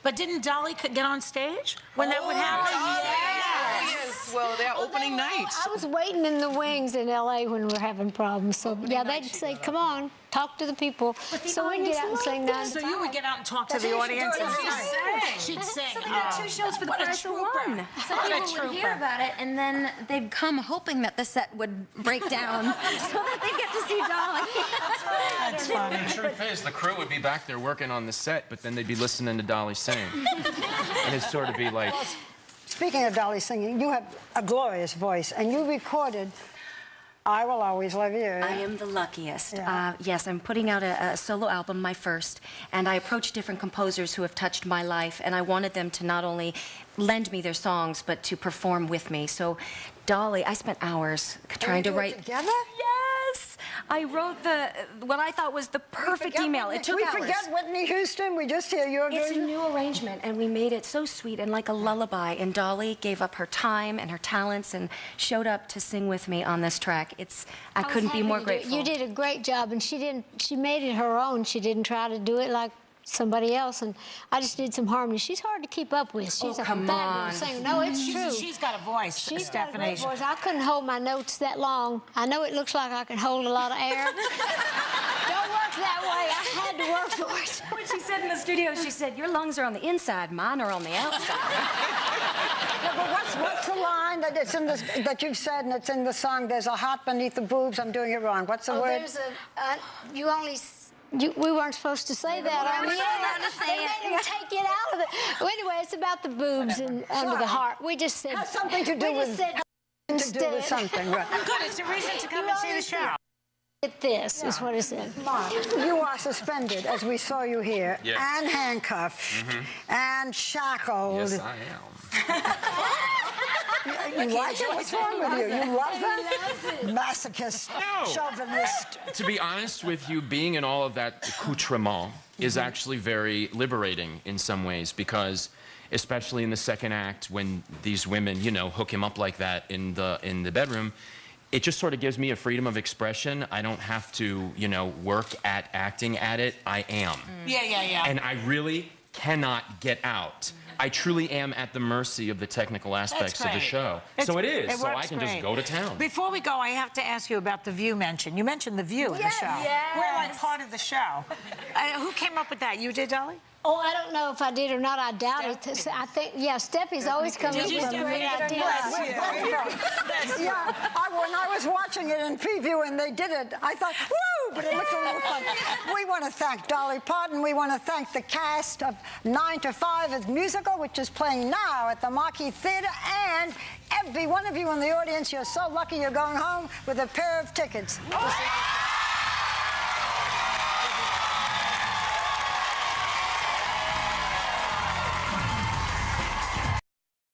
But didn't Dolly get on stage when that would happen? Yes. Well, they're opening night. I was waiting in the wings in L.A. when we were having problems. So, yeah, they'd say, come on, talk to the people. So we'd get out and sing 9 to 5. So you would get out and talk to the audience and she'd sing. So they did 2 shows for the price of 1. So people would hear about it, and then they'd come hoping that the set would break down so that they'd get to see Dolly. That's funny. The truth is, the crew would be back there working on the set, but then they'd be listening to Dolly sing. And it'd sort of be like... Speaking of Dolly singing, you have a glorious voice, and you recorded I Will Always Love You. I am the luckiest. Yeah. Yes, I'm putting out a solo album, my first, and I approached different composers who have touched my life, and I wanted them to not only lend me their songs, but to perform with me. So, Dolly, I spent hours trying to write... together? Yes! I wrote what I thought was the perfect email. It took hours. We forget Whitney Houston. We just hear your version. It's a new arrangement, and we made it so sweet and like a lullaby. And Dolly gave up her time and her talents and showed up to sing with me on this track. I couldn't be more grateful. You did a great job, and she made it her own. She didn't try to do it like somebody else, and I just did some harmony. She's hard to keep up with. She's a fabulous singer. No, it's true. She's got a voice, She's got Stephanie. a great voice. I couldn't hold my notes that long. I know it looks like I can hold a lot of air. Don't work that way. I had to work for it. When she said in the studio, she said, "Your lungs are on the inside, mine are on the outside." Yeah, but what's the line that you've said, and it's in the song? There's a heart beneath the boobs. I'm doing it wrong. What's the word? There's we weren't supposed to say that. We weren't allowed to say they it. made him take it out of it. Well, anyway, it's about the boobs and under the heart. We just said Has something to do with something, right? Good, it's a reason to come and see the show. This is what it said. Mark, you are suspended, as we saw you here, Yeah. and handcuffed, and shackled. Yes, I am. You like it? What's wrong with you? You love that? Masochist, chauvinist. To be honest with you, being in all of that accoutrement is actually very liberating in some ways, because especially in the second act, when these women, you know, hook him up like that in the bedroom, it just sort of gives me a freedom of expression. I don't have to, you know, work at acting at it. I am. Yeah. And I really cannot get out. I truly am at the mercy of the technical aspects of the show. So it is. So I can just go to town. Before we go, I have to ask you about the View mention. You mentioned the View in the show. Yes. We're like part of the show. Who came up with that? You did, Dolly? Oh, I don't know if I did or not. I doubt it. I think, yeah, Steffi's always coming up with great ideas. When I was watching it in preview and they did it, I thought, woo, but it looked a little fun. We want to thank Dolly Parton. We want to thank the cast of 9 to 5 as musical, which is playing now at the Marquis Theater, and every one of you in the audience, you're so lucky you're going home with a pair of tickets.